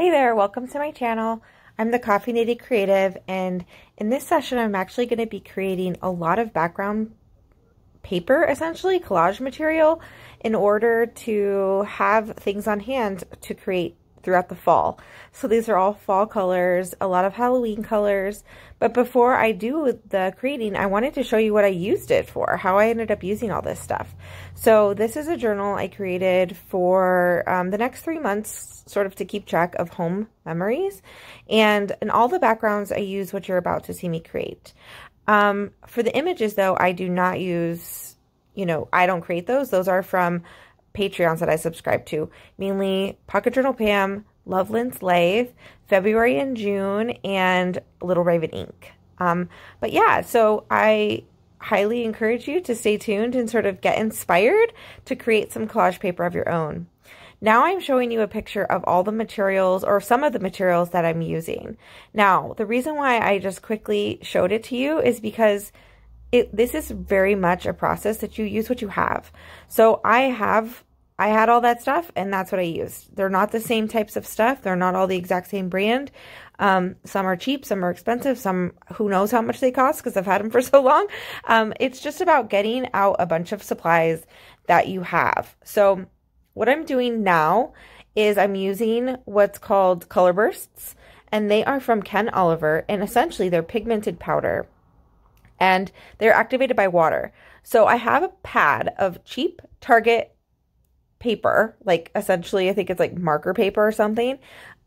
Hey there, welcome to my channel. I'm the Caffeinated Creative, and in this session I'm actually going to be creating a lot of background paper, essentially collage material, in order to have things on hand to create throughout the fall. So these are all fall colors, a lot of Halloween colors, but before I do the creating, I wanted to show you what I used it for, how I ended up using all this stuff. So this is a journal I created for the next 3 months, sort of to keep track of home memories, and in all the backgrounds I use what you're about to see me create. For the images though, I do not use, I don't create those. Those are from Patreons that I subscribe to, mainly Pocket Journal Pam, Loveland's Lave, February and June, and Little Raven Ink. But yeah, so I highly encourage you to stay tuned and sort of get inspired to create some collage paper of your own. Now I'm showing you a picture of all the materials, or some of the materials that I'm using. Now, the reason why I just quickly showed it to you is because this is very much a process that you use what you have. So I had all that stuff, and that's what I used. They're not the same types of stuff. They're not all the exact same brand. Some are cheap, some are expensive, some who knows how much they cost because I've had them for so long. It's just about getting out a bunch of supplies that you have. So what I'm doing now is I'm using what's called color bursts, and they are from Ken Oliver, and essentially they're pigmented powder, and they're activated by water. So I have a pad of cheap Target paper, like essentially I think it's like marker paper or something,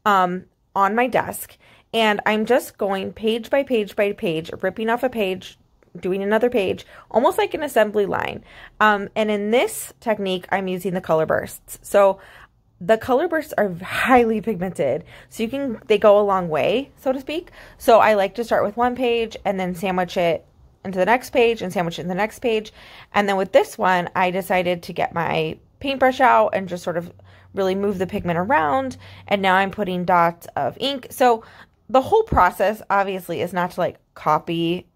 on my desk, and I'm just going page by page by page, ripping off a page, doing another page, almost like an assembly line. And in this technique, I'm using the color bursts. So the color bursts are highly pigmented, so they go a long way, so to speak. So I like to start with one page and then sandwich it into the next page and sandwich it in the next page. And then with this one, I decided to get my paintbrush out and just sort of really move the pigment around. And now I'm putting dots of ink. So the whole process obviously is not to like copy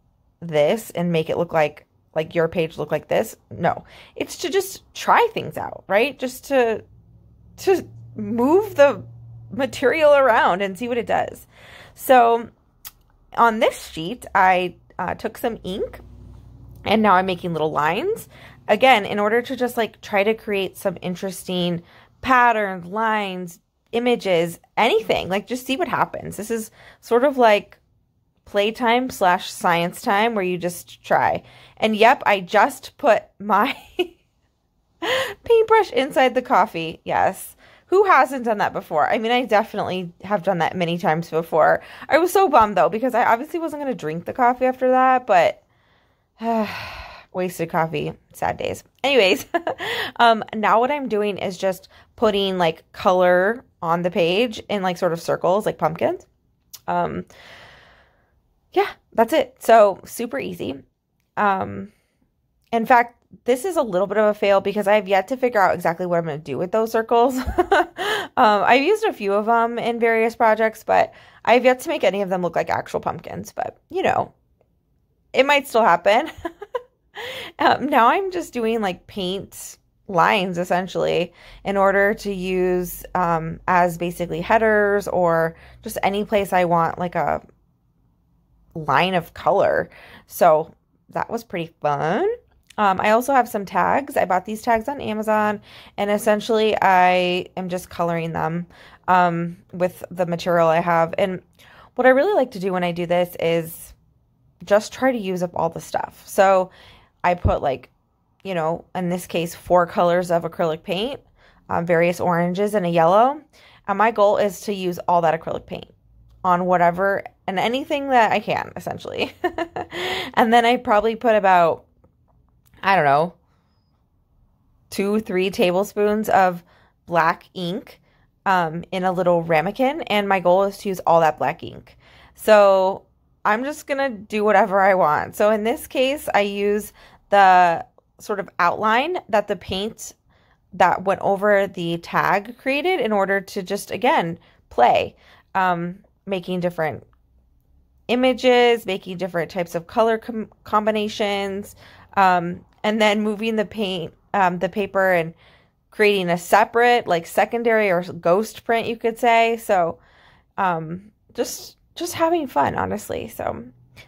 this and make it look like your page look like this. No, it's to just try things out, right? Just to move the material around and see what it does. So on this sheet, I took some ink, and now I'm making little lines. Again, in order to just like try to create some interesting patterns, lines, images, anything, like just see what happens. This is sort of like playtime / science time where you just try. And yep, I just put my paintbrush inside the coffee. Yes. Who hasn't done that before? I mean, I definitely have done that many times before. I was so bummed though, because I obviously wasn't going to drink the coffee after that, but wasted coffee, sad days. Anyways, now what I'm doing is just putting like color on the page in like sort of circles, like pumpkins. Yeah, that's it. So super easy. In fact, this is a little bit of a fail because I've yet to figure out exactly what I'm going to do with those circles. I've used a few of them in various projects, but I've yet to make any of them look like actual pumpkins, but it might still happen. Now I'm just doing like paint lines essentially in order to use as basically headers, or just any place I want like a line of color. So that was pretty fun. I also have some tags. I bought these tags on Amazon, and essentially I am just coloring them with the material I have. And what I really like to do when I do this is just try to use up all the stuff. So I put like, in this case, 4 colors of acrylic paint, various oranges and a yellow. And my goal is to use all that acrylic paint on whatever and anything that I can, essentially. And then I probably put about, I don't know, 2-3 tablespoons of black ink in a little ramekin. And my goal is to use all that black ink. So I'm just going to do whatever I want. So in this case, I use the sort of outline that the paint that went over the tag created in order to just, again, play, making different images, making different types of color combinations, and then moving the paper and creating a separate, like, secondary or ghost print, you could say. So just having fun, honestly. So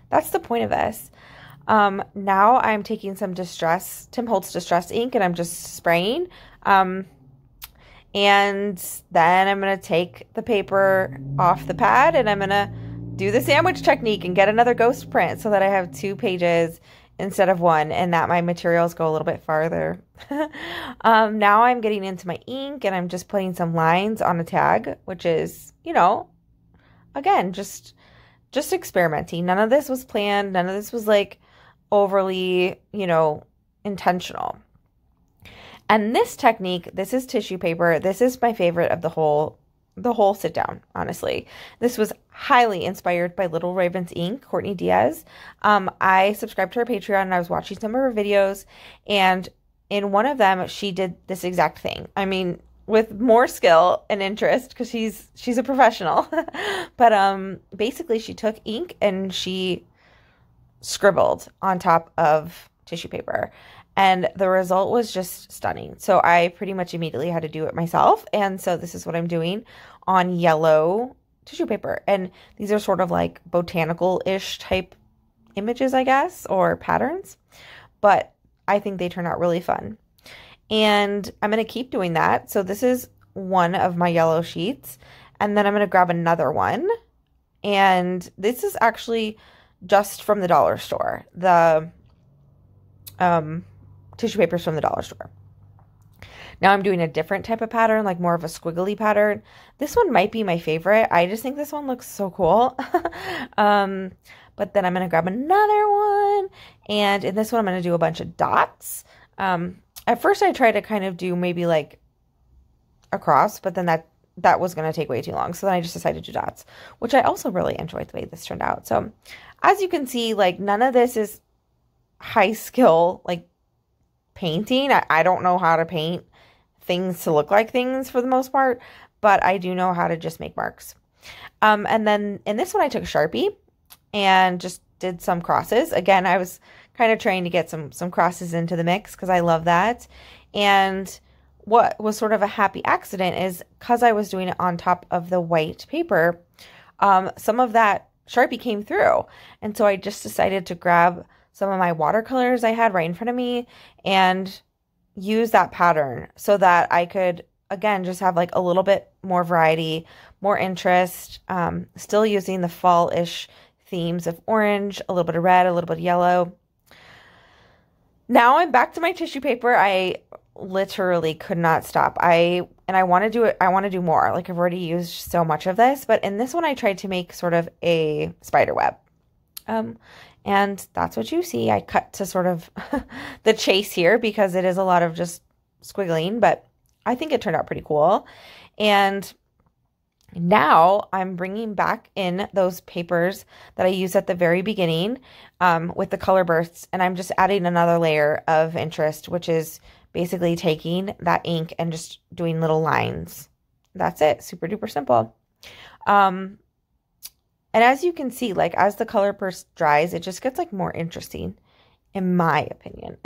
that's the point of this. Now I'm taking some Tim Holtz Distress ink, and I'm just spraying. And then I'm going to take the paper off the pad, and I'm going to do the sandwich technique and get another ghost print so that I have 2 pages instead of 1, and that my materials go a little bit farther. Now I'm getting into my ink, and I'm just putting some lines on a tag, which is, you know, again, just experimenting. None of this was planned. None of this was like overly, you know, intentional. And this technique, this is tissue paper. This is my favorite of the whole sit down, honestly. This was highly inspired by Little Raven's ink, Courtney Diaz. I subscribed to her Patreon, and I was watching some of her videos, and in one of them, she did this exact thing. I mean, with more skill and interest, because she's a professional. But basically, she took ink and she scribbled on top of tissue paper. And the result was just stunning. So I pretty much immediately had to do it myself. And so this is what I'm doing on yellow tissue paper. And these are sort of like botanical-ish type images, I guess, or patterns. But I think they turn out really fun. And I'm going to keep doing that. So this is one of my yellow sheets. And then I'm going to grab another one. And this is actually just from the dollar store. The tissue papers from the dollar store. Now I'm doing a different type of pattern, like more of a squiggly pattern. This one might be my favorite. I just think this one looks so cool. But then I'm going to grab another one. And in this one, I'm going to do a bunch of dots. At first, I tried to kind of do maybe like a cross, but then that was going to take way too long. So then I just decided to do dots, which I also really enjoyed the way this turned out. So as you can see, like none of this is high skill, like painting. I don't know how to paint things to look like things for the most part, but I do know how to just make marks. And then in this one, I took a Sharpie and just did some crosses. Again, I was kind of trying to get some crosses into the mix because I love that. And what was sort of a happy accident is because I was doing it on top of the white paper, some of that Sharpie came through. And so I just decided to grab some of my watercolors I had right in front of me and use that pattern so that I could, again, just have like a little bit more variety, more interest, still using the fall-ish themes of orange, a little bit of red, a little bit of yellow. Now I'm back to my tissue paper. I literally could not stop. I want to do it. I want to do more. Like I've already used so much of this, but in this one I tried to make sort of a spider web. And that's what you see. I cut to sort of the chase here because it is a lot of just squiggling, but I think it turned out pretty cool. And now I'm bringing back in those papers that I used at the very beginning with the color bursts, and I'm just adding another layer of interest, which is basically taking that ink and just doing little lines. That's it. Super duper simple. And as you can see, like as the color burst dries, it just gets like more interesting, in my opinion.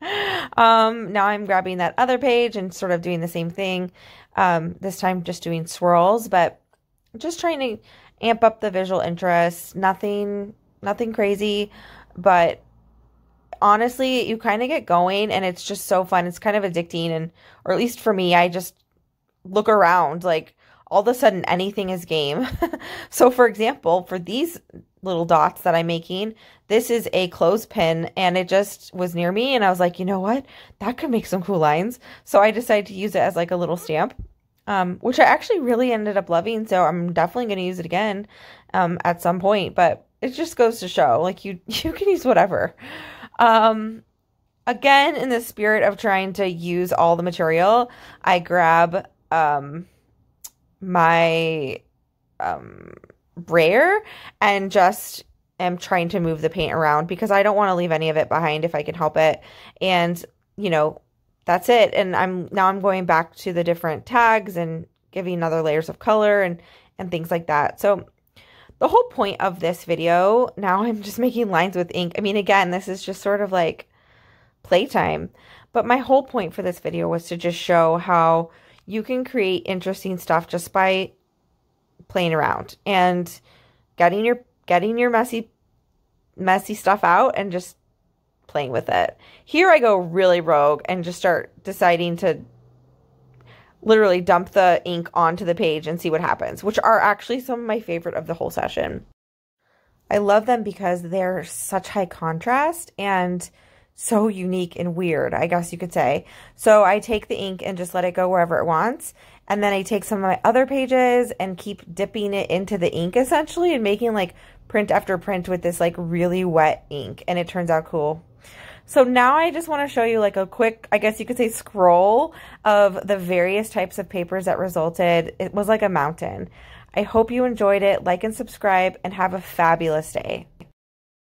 Now I'm grabbing that other page and sort of doing the same thing. This time just doing swirls, but just trying to amp up the visual interest. Nothing crazy, but honestly, you kind of get going and it's just so fun. It's kind of addicting, and or at least for me, I just look around like all of a sudden anything is game. So for example, for these little dots that I'm making, this is a clothespin and it just was near me and I was like, you know what? That could make some cool lines. So I decided to use it as like a little stamp, which I actually really ended up loving. So I'm definitely going to use it again at some point, but it just goes to show like you can use whatever. Again, in the spirit of trying to use all the material, I grab my brayer and just am trying to move the paint around because I don't want to leave any of it behind if I can help it. And, you know, that's it. And now I'm going back to the different tags and giving other layers of color and things like that. So the whole point of this video, now I'm just making lines with ink. I mean, again, this is just sort of like playtime, But my whole point for this video was to just show how you can create interesting stuff just by playing around and getting your messy stuff out and just playing with it. Here I go really rogue and just start deciding to literally dump the ink onto the page and see what happens, which are actually some of my favorite of the whole session. I love them because they're such high contrast and so unique and weird, I guess you could say. So I take the ink and just let it go wherever it wants. And then I take some of my other pages and keep dipping it into the ink essentially and making like print after print with this like really wet ink. And it turns out cool. So now I just want to show you like a quick, I guess you could say, scroll of the various types of papers that resulted. It was like a mountain. I hope you enjoyed it. Like and subscribe and have a fabulous day.